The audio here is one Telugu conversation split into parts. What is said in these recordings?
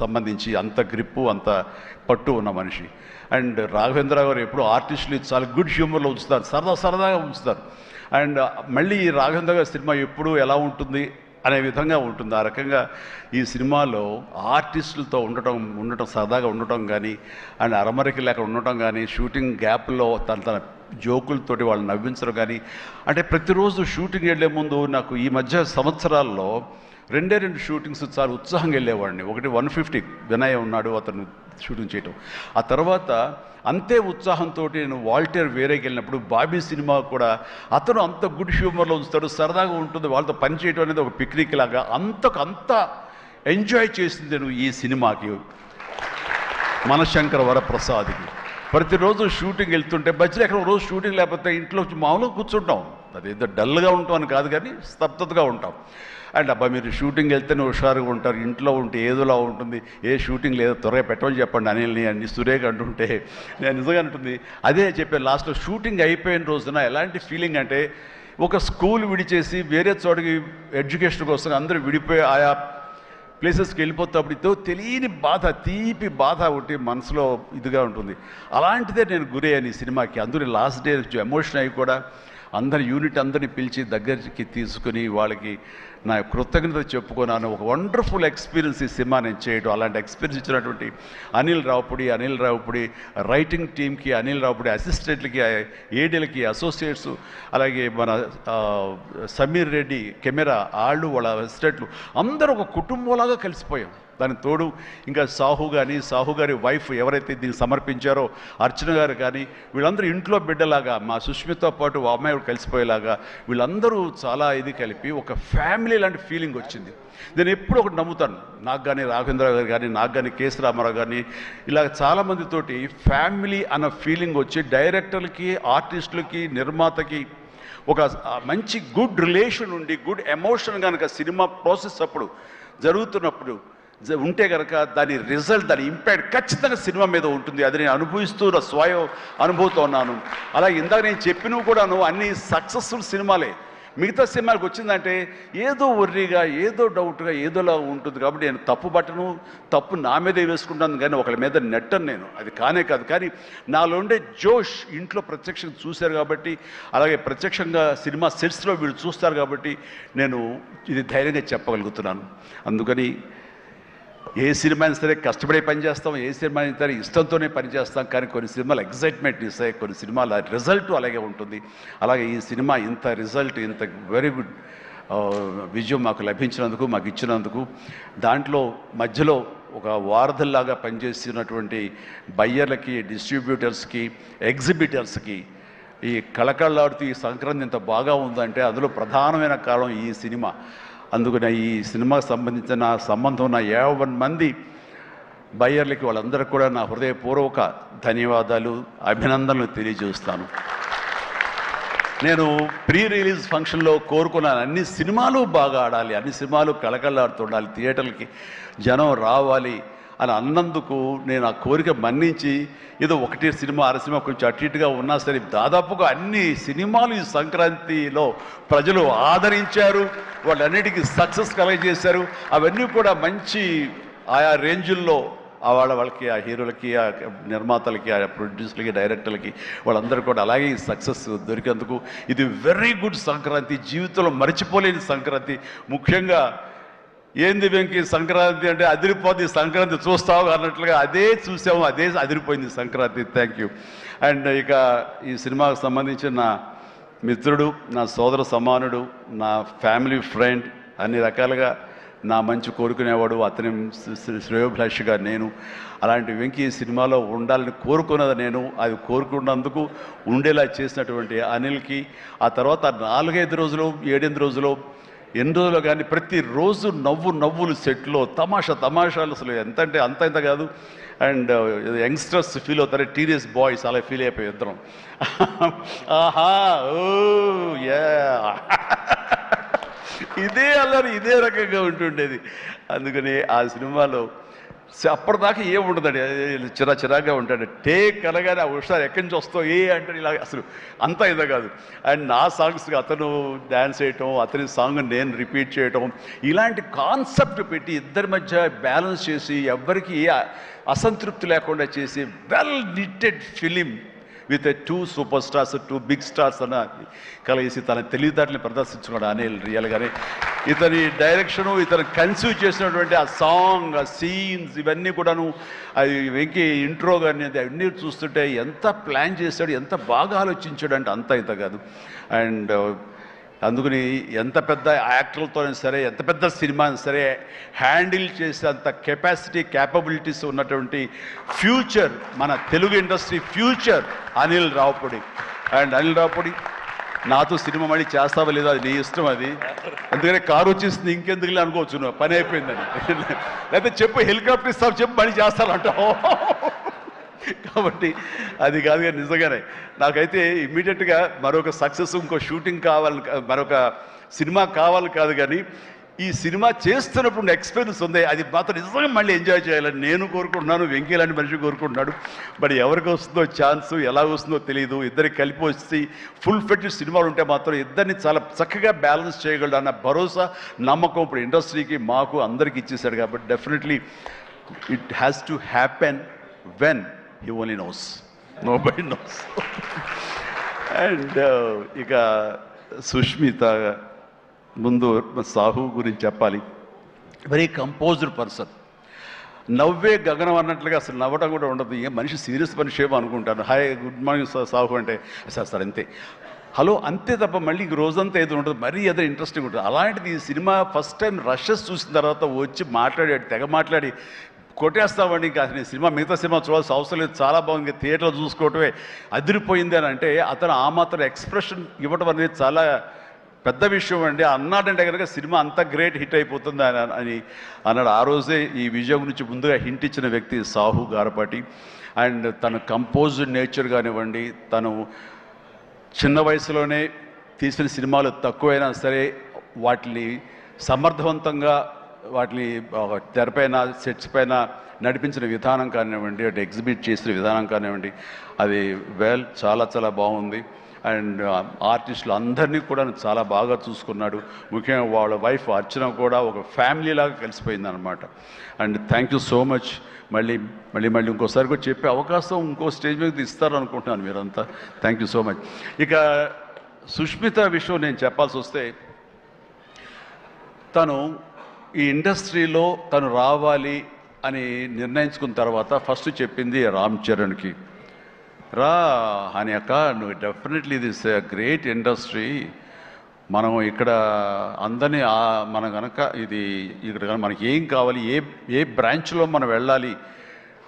సంబంధించి అంత గ్రిప్పు అంత పట్టు ఉన్న మనిషి. అండ్ రాఘవేంద్ర గారు ఎప్పుడు ఆర్టిస్టులు చాలా గుడ్ హ్యూమర్లో ఉంచుతారు, సరదాగా ఉంచుతారు. అండ్ మళ్ళీ ఈ రాఘవేంద్ర గారి సినిమా ఎప్పుడు ఎలా ఉంటుంది అనే విధంగా ఉంటుంది. ఆ రకంగా ఈ సినిమాలో ఆర్టిస్టులతో ఉండటం సరదాగా ఉండటం కానీ, అండ్ అరమరికి లేక ఉండటం కానీ, షూటింగ్ గ్యాప్లో తన జోకులతోటి వాళ్ళు నవ్వించడం కానీ, అంటే ప్రతిరోజు షూటింగ్ వెళ్ళే ముందు నాకు ఈ మధ్య సంవత్సరాల్లో 2 షూటింగ్స్ చాలా ఉత్సాహంగా వెళ్ళేవాడిని. ఒకటి 150 వినయ్ ఉన్నాడు, అతను షూటింగ్ చేయటం. ఆ తర్వాత అంతే ఉత్సాహంతో నేను వాల్టర్ వేరేకి వెళ్ళినప్పుడు బాబీ సినిమా కూడా అతను అంత గుడ్ హ్యూమర్లో ఉంచుతాడు, సరదాగా ఉంటుంది. వాళ్ళతో పని చేయడం అనేది ఒక పిక్నిక్ లాగా అంత ఎంజాయ్ చేసింది నేను ఈ సినిమాకి, మనశంకర వరప్రసాద్కి. ప్రతిరోజు షూటింగ్ వెళ్తుంటే మధ్యలో ఎక్కడ రోజు షూటింగ్ లేకపోతే ఇంట్లో మామూలుగా కూర్చుంటాం, అదేదో డల్గా ఉంటాం అని కాదు కానీ స్తబ్దతగా ఉంటాం. అండ్ అబ్బా మీరు షూటింగ్ వెళ్తేనే హుషారుగా ఉంటారు, ఇంట్లో ఉంటే ఏదోలా ఉంటుంది, ఏ షూటింగ్ లేదో త్వరగా పెట్టమని చెప్పండి అనిల్ని అన్ని సురేఖ అంటుంటే నేను నిజంగా అంటుంది. అదే చెప్పాను లాస్ట్లో షూటింగ్ అయిపోయిన రోజున ఎలాంటి ఫీలింగ్ అంటే ఒక స్కూల్ విడిచేసి వేరే చోటకి ఎడ్యుకేషన్ కోసం అందరూ విడిపోయి ఆయా ప్లేసెస్కి వెళ్ళిపోతాప్పుడు తెలియని బాధ, తీపి బాధ ఒకటి మనసులో ఇదిగా ఉంటుంది. అలాంటిదే నేను గురయ్యాను ఈ సినిమాకి. అందులో లాస్ట్ డే ఎమోషన్ అయ్యి కూడా అందరి యూనిట్ అందరినీ పిలిచి దగ్గరికి తీసుకుని వాళ్ళకి నా కృతజ్ఞత చెప్పుకున్నాను. ఒక వండర్ఫుల్ ఎక్స్పీరియన్స్ ఈ సినిమా నేను చేయడం. అలాంటి ఎక్స్పీరియన్స్ ఇచ్చినటువంటి అనిల్ రావుపూడి రైటింగ్ టీమ్కి, అనిల్ రావుపూడి అసిస్టెంట్లకి, ఏడీలకి, అసోసియేట్స్, అలాగే మన సమీర్ రెడ్డి కెమెరా వాళ్ళ అసిస్టెంట్లు అందరూ ఒక కుటుంబంలాగా కలిసిపోయాం. దానికి తోడు ఇంకా సాహు గారి వైఫ్ ఎవరైతే దీన్ని సమర్పించారో అర్చన గారు కానీ, వీళ్ళందరూ ఇంట్లో బిడ్డలాగా మా సుష్మితో పాటు అమ్మాయి కలిసిపోయేలాగా వీళ్ళందరూ చాలా ఇది కలిపి ఒక ఫ్యామిలీ లాంటి ఫీలింగ్ వచ్చింది. నేను ఎప్పుడు ఒకటి నమ్ముతాను, నాకు కానీ రాఘవేంద్ర గారు కానీ, నాకు కానీ కేసీ రామారావు కానీ, ఇలా చాలామందితోటి ఫ్యామిలీ అన్న ఫీలింగ్ వచ్చి డైరెక్టర్లకి, ఆర్టిస్టులకి, నిర్మాతకి ఒక మంచి గుడ్ రిలేషన్ ఉండి గుడ్ ఎమోషన్ కనుక సినిమా ప్రాసెస్ అప్పుడు జరుగుతున్నప్పుడు ఉంటే కనుక దాని రిజల్ట్, దాని ఇంపాక్ట్ ఖచ్చితంగా సినిమా మీద ఉంటుంది. అది నేను అనుభవిస్తూ స్వయం అనుభూతో ఉన్నాను. అలాగే ఇందాక నేను చెప్పినవి కూడాను అన్ని సక్సెస్ఫుల్ సినిమాలే. మిగతా సినిమాలకు వచ్చిందంటే ఏదో వర్రీగా, ఏదో డౌట్గా, ఏదోలా ఉంటుంది. కాబట్టి నేను తప్పు నా మీదే వేసుకుంటాను కానీ ఒకళ్ళ మీద నెట్టను నేను, అది కానే కాదు. కానీ నాలో ఉండే జోష్ ఇంట్లో ప్రత్యక్షంగా చూశారు కాబట్టి, అలాగే ప్రత్యక్షంగా సినిమా సెట్స్లో వీళ్ళు చూస్తారు కాబట్టి నేను ఇది ధైర్యంగా చెప్పగలుగుతున్నాను. అందుకని ఏ సినిమా అయినా సరే కష్టపడే పని చేస్తాం, ఏ సినిమా అయినా సరే ఇష్టంతోనే పని చేస్తాం. కానీ కొన్ని సినిమాలు ఎగ్జైట్మెంట్ ఇస్తాయి, కొన్ని సినిమాల రిజల్ట్ అలాగే ఉంటుంది. అలాగే ఈ సినిమా ఇంత రిజల్ట్, ఇంత వెరీ గుడ్ విజయం మాకు లభించినందుకు, మాకు ఇచ్చినందుకు, దాంట్లో మధ్యలో ఒక వారధల్లాగా పనిచేస్తున్నటువంటి బయ్యర్లకి, డిస్ట్రిబ్యూటర్స్కి, ఎగ్జిబిటర్స్కి, ఈ కళకళలాడుతూ ఈ సంక్రాంతి ఇంత బాగా ఉందంటే అందులో ప్రధానమైన కారణం ఈ సినిమా. అందుకని ఈ సినిమాకు సంబంధించిన సంబంధం ఉన్న 50 మంది బయ్యర్లకి, వాళ్ళందరికీ కూడా నా హృదయపూర్వక ధన్యవాదాలు, అభినందనలు తెలియజేస్తాను. నేను ప్రీ రిలీజ్ ఫంక్షన్లో కోరుకున్నాను అన్ని సినిమాలు బాగా ఆడాలి, అన్ని సినిమాలు కళకళలాడుతుండాలి, థియేటర్లకి జనం రావాలి అని అన్నందుకు నేను ఆ కోరిక మన్నించి ఏదో 1 సినిమా 6 సినిమా కొంచెం అటు ఇటుగా ఉన్నా సరే దాదాపుగా అన్ని సినిమాలు ఈ సంక్రాంతిలో ప్రజలు ఆదరించారు, వాళ్ళన్నిటికీ సక్సెస్ కలగజేశారు. అవన్నీ కూడా మంచి ఆయా రేంజుల్లో వాళ్ళకి, ఆ హీరోలకి, ఆ నిర్మాతలకి, ఆ ప్రొడ్యూసర్లకి, డైరెక్టర్లకి వాళ్ళందరూ కూడా అలాగే ఈ సక్సెస్ దొరికేందుకు ఇది వెరీ గుడ్ సంక్రాంతి, జీవితంలో మర్చిపోలేని సంక్రాంతి. ముఖ్యంగా ఏంది వెంకీ సంక్రాంతి అంటే అదిరిపోద్ది సంక్రాంతి చూస్తావు అన్నట్లుగా అదే చూసాము, అదే అదిరిపోయింది సంక్రాంతి. Thank you. అండ్ ఇక ఈ సినిమాకు సంబంధించిన నా మిత్రుడు, నా సోదర సమానుడు, నా ఫ్యామిలీ ఫ్రెండ్, అన్ని రకాలుగా నా మంచి కోరుకునేవాడు, అతని శ్రేయోభిలాషిగా నేను. అలాంటి వెంకీ ఈ సినిమాలో ఉండాలని కోరుకున్నది నేను, అది కోరుకున్నందుకు ఉండేలా చేసినటువంటి అనిల్కి, ఆ తర్వాత 4-5 రోజులు 7-8 రోజులు ఎన్ని రోజులు కానీ ప్రతిరోజు నవ్వులు సెట్లో తమాషాలు అసలు ఎంత అంటే అంత కాదు. అండ్ యంగ్స్టర్స్ ఫీల్ అవుతారు, టీనేజ్ బాయ్స్ అలా ఫీల్ అయిపోయి ఇద్దరం. ఆహా ఓ యా ఇదే అల్లరి ఇదే రకంగా ఉంటుండేది. అందుకని ఆ సినిమాలో అప్పటిదాకా ఏం ఉండదండి, చిరాగా ఉంటాడు. టేక్ అనగానే ఆ హుషారు ఎక్కడి నుంచి వస్తావు అంటే ఇలా అసలు అంతా ఇదే కాదు. అండ్ నా సాంగ్స్కి అతను డ్యాన్స్ చేయటం, అతని సాంగ్ నేను రిపీట్ చేయటం, ఇలాంటి కాన్సెప్ట్ పెట్టి ఇద్దరి మధ్య బ్యాలెన్స్ చేసి ఎవ్వరికి ఏ అసంతృప్తి లేకుండా చేసి well knitted film with 2 super stars, 2 big stars అన్న కలిసి తన తెలివితేటల్ని ప్రదర్శించుకున్నాడు అనిల్. రియల్గానే ఇతని డైరెక్షను, ఇతను కన్సీవ్ చేసినటువంటి ఆ సాంగ్, ఆ సీన్స్, ఇవన్నీ కూడాను, అది వెంకీ ఇంట్రో కానీ అవన్నీ చూస్తుంటే ఎంత ప్లాన్ చేశాడు, ఎంత బాగా ఆలోచించాడు అంటే అంత ఇంత కాదు. అండ్ అందుకని ఎంత పెద్ద యాక్టర్లతోనే సరే, ఎంత పెద్ద సినిమాని సరే హ్యాండిల్ చేసే అంత క్యాపబిలిటీస్ ఉన్నటువంటి ఫ్యూచర్, మన Telugu industry future Anil Ravipudi. And Anil Ravipudi నాతో సినిమా మళ్ళీ చేస్తావా లేదా అది నీ ఇష్టం, అది ఎందుకంటే కారు వచ్చేసింది ఇంకెందుకులే అనుకోవచ్చు, నువ్వు పని అయిపోయిందని. లేకపోతే చెప్పు హెలికాప్టర్ ఇస్తావు, చెప్పు మళ్ళీ చేస్తానంటావు. కాబట్టి అది కాదు కానీ నిజంగానే నాకైతే ఇమ్మీడియట్గా మరొక సక్సెస్, ఇంకో షూటింగ్ కావాలి, మరొక సినిమా కావాలి కాదు, కానీ ఈ సినిమా చేస్తున్నప్పుడు ఎక్స్పీరియన్స్ ఉంది, అది మాత్రం నిజంగా మళ్ళీ ఎంజాయ్ చేయాలని నేను కోరుకుంటున్నాను, వెంకీ లాంటి మనిషి కోరుకుంటున్నాడు. మరి ఎవరికి వస్తుందో ఛాన్స్, ఎలా వస్తుందో తెలియదు. ఇద్దరికి కలిపి వచ్చి ఫుల్ ఫెడ్జ్ సినిమాలు ఉంటే మాత్రం ఇద్దరిని చాలా చక్కగా బ్యాలెన్స్ చేయగలడు అన్న భరోసా, నమ్మకం ఇప్పుడు ఇండస్ట్రీకి, మాకు అందరికి ఇచ్చేశాడు. కాబట్టి definitely it has to happen when he only knows, nobody knows. And ఇక సుష్మిత ముందు సాహు గురించి చెప్పాలి. వెరీ కంపోజ్డ్ పర్సన్, నవ్వే గగనం అన్నట్లుగా అసలు నవ్వటం కూడా ఉండదు. ఏ మనిషి సీరియస్ మనిషి ఏమో అనుకుంటాను. హాయ్ గుడ్ మార్నింగ్ సాహు అంటే సార్ అంతే, హలో అంతే తప్ప మళ్ళీ రోజంతా ఏదో ఉంటుంది, మరీ ఏదో ఇంట్రెస్టింగ్ ఉంటుంది. అలాంటిది ఈ సినిమా ఫస్ట్ టైం రషెస్ చూసిన తర్వాత వచ్చి మాట్లాడాడు, తెగ మాట్లాడి కొట్టేస్తామండి. ఇంకా అసలు సినిమా మిగతా సినిమా చూడాల్సిన అవసరం లేదు, చాలా బాగుంది, థియేటర్లో చూసుకోవటమే అదిరిపోయింది అని అంటే అతను ఆ మాత్రం ఎక్స్ప్రెషన్ ఇవ్వటం అనేది చాలా పెద్ద విషయం అండి. అన్నాడంటే కనుక సినిమా అంత గ్రేట్ హిట్ అయిపోతుంది అని అన్నాడు. ఆ రోజే ఈ విజయం గురించి ముందుగా హింట్ ఇచ్చిన వ్యక్తి సాహు గారపాటి. అండ్ తన కంపోజ్డ్ నేచర్ కానివ్వండి, తను చిన్న వయసులోనే తీసిన సినిమాలు తక్కువైనా సరే వాటిని సమర్థవంతంగా వాటిని తెరపైన సెట్స్ పైన నడిపించిన విధానం కానివ్వండి, అటు ఎగ్జిబిట్ చేసిన విధానం కానివ్వండి, అది చాలా చాలా బాగుంది. అండ్ ఆర్టిస్టులు అందరినీ కూడా చాలా బాగా చూసుకున్నాడు. ముఖ్యంగా వాళ్ళ వైఫ్ అర్చన కూడా ఒక ఫ్యామిలీ లాగా కలిసిపోయింది అనమాట. And thank you so much. మళ్ళీ మళ్ళీ మళ్ళీ ఇంకోసారి కూడా చెప్పే అవకాశం ఇంకో స్టేజ్ మీద ఇస్తారనుకుంటున్నాను మీరంతా. Thank you so much. ఇక సుష్మిత విషయం నేను చెప్పాల్సి వస్తే, తను ఈ ఇండస్ట్రీలో తను రావాలి అని నిర్ణయించుకున్న తర్వాత ఫస్ట్ చెప్పింది రామ్ చరణ్కి, రా అని అక్క, నువ్వు డెఫినెట్లీ దిస్ గ్రేట్ ఇండస్ట్రీ, మనం ఇక్కడ అందరినీ మనం కనుక ఇది ఇక్కడ మనకి ఏం కావాలి, ఏ బ్రాంచ్లో మనం వెళ్ళాలి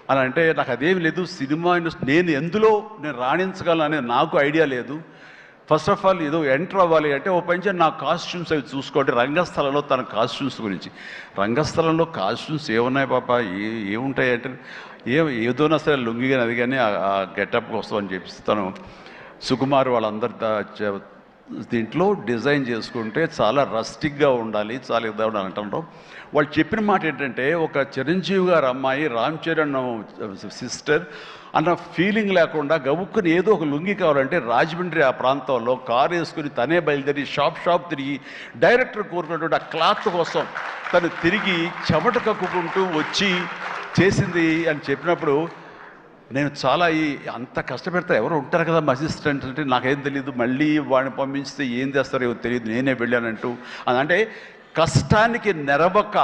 అని అంటే నాకు అదేం లేదు, సినిమా ఇండస్ట్రీ నేను రాణించగలను అనేది నాకు ఐడియా లేదు. ఫస్ట్ ఆఫ్ ఆల్ ఏదో ఎంటర్ అవ్వాలి అంటే ఓ పని నా కాస్ట్యూమ్స్ అవి చూసుకోండి. రంగస్థలంలో తన కాస్ట్యూమ్స్ గురించి, రంగస్థలంలో కాస్ట్యూమ్స్ ఏమున్నాయి పాప, ఏముంటాయి అంటే ఏదోనా సరే లుంగి కానీ అది కానీ ఆ గెటప్కి వస్తామని చెప్పి తను సుకుమార్ వాళ్ళందరి దీంట్లో డిజైన్ చేసుకుంటే చాలా రస్టిక్గా ఉండాలి, చాలా ఇదా ఉండాలి అంటారు. వాళ్ళు చెప్పిన మాట ఏంటంటే, ఒక చిరంజీవి గారు అమ్మాయి రామ్ చరణ్ సిస్టర్ అన్న ఫీలింగ్ లేకుండా గబుక్కుని ఏదో ఒక లుంగి కావాలంటే రాజమండ్రి ఆ ప్రాంతంలో కారు వేసుకుని తనే బయలుదేరి షాప్ తిరిగి డైరెక్టర్ కోరుకున్నటువంటి ఆ క్లాత్ కోసం తను తిరిగి చెమట కక్కుకుంటూ వచ్చి చేసింది అని చెప్పినప్పుడు నేను చాలా అంత కష్టపెడతా ఎవరు ఉంటారు కదా మా అసిస్టెంట్ అంటే నాకేం తెలియదు, మళ్ళీ వాడిని పంపించితే ఏం చేస్తారో ఏమో తెలియదు, నేనే వెళ్ళానంటూ. అదంటే కష్టానికి నెరవక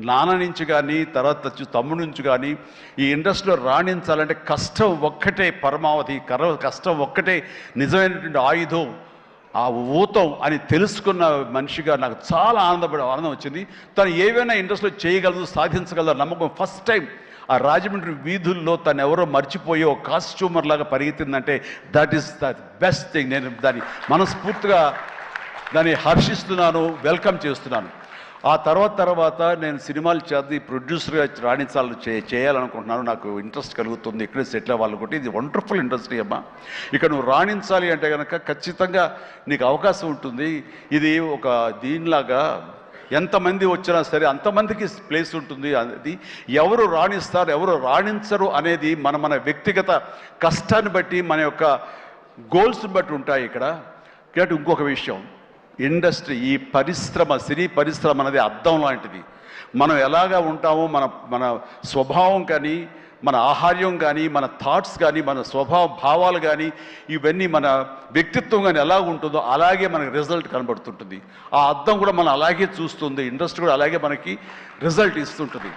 నాన్న నుంచి కానీ తర్వాత తమ్ముడి నుంచి కానీ ఈ ఇండస్ట్రీలో రాణించాలంటే కష్టం ఒక్కటే పరమావధి, కష్టం ఒక్కటే నిజమైనటువంటి ఆయుధం, ఆ ఊతం అని తెలుసుకున్న మనిషిగా నాకు చాలా ఆనందం వచ్చింది. తను ఏవైనా ఇండస్ట్రీలో చేయగలదు, సాధించగలదు నమ్మకం. ఫస్ట్ టైం ఆ రాజమండ్రి వీధుల్లో తను ఎవరో మర్చిపోయి ఒక కాస్ట్యూమర్ లాగా పరిగెత్తిందంటే that is the best thing. నేను దాన్ని మనస్ఫూర్తిగా దాన్ని హర్షిస్తున్నాను, వెల్కమ్ చేస్తున్నాను. ఆ తర్వాత నేను సినిమాలు చేద్ది ప్రొడ్యూసర్గా రాణించాలని చేయాలనుకుంటున్నాను, నాకు ఇంట్రెస్ట్ కలుగుతుంది, ఇక్కడే సెటిల్ అవ్వాలనుకుంటే. ఇది వండర్ఫుల్ ఇండస్ట్రీ అమ్మా, ఇక్కడ నువ్వు రాణించాలి అంటే కనుక ఖచ్చితంగా నీకు అవకాశం ఉంటుంది. ఇది ఒక దీనిలాగా ఎంతమంది వచ్చినా సరే అంతమందికి ప్లేస్ ఉంటుంది. అది ఎవరు రాణిస్తారు ఎవరు రాణించరు అనేది మన వ్యక్తిగత కష్టాన్ని బట్టి మన యొక్క గోల్స్ని బట్టి ఉంటాయి ఇక్కడ. కాబట్టి ఇంకొక విషయం, ఇండస్ట్రీ, ఈ పరిశ్రమ, సినీ పరిశ్రమ అనేది అద్దం లాంటిది. మనం ఎలాగా ఉంటామో మన స్వభావం కానీ, మన ఆహార్యం కానీ, మన థాట్స్ కానీ, మన స్వభావ భావాలు కానీ, ఇవన్నీ మన వ్యక్తిత్వం కానీ ఎలా ఉంటుందో అలాగే మనకి రిజల్ట్ కనబడుతుంటుంది. ఆ అద్దం కూడా మనం అలాగే చూస్తుంది, ఇండస్ట్రీ కూడా అలాగే మనకి రిజల్ట్ ఇస్తుంటుంది.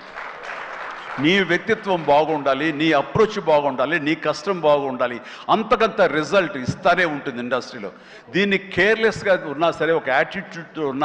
నీ వ్యక్తిత్వం బాగుండాలి, నీ అప్రోచ్ బాగుండాలి, నీ కష్టం బాగుండాలి, అంతకంత రిజల్ట్ ఇస్తానే ఉంటుంది ఇండస్ట్రీలో. దీన్ని కేర్లెస్గా ఉన్నా సరే, ఒక యాటిట్యూడ్ ఉన్నా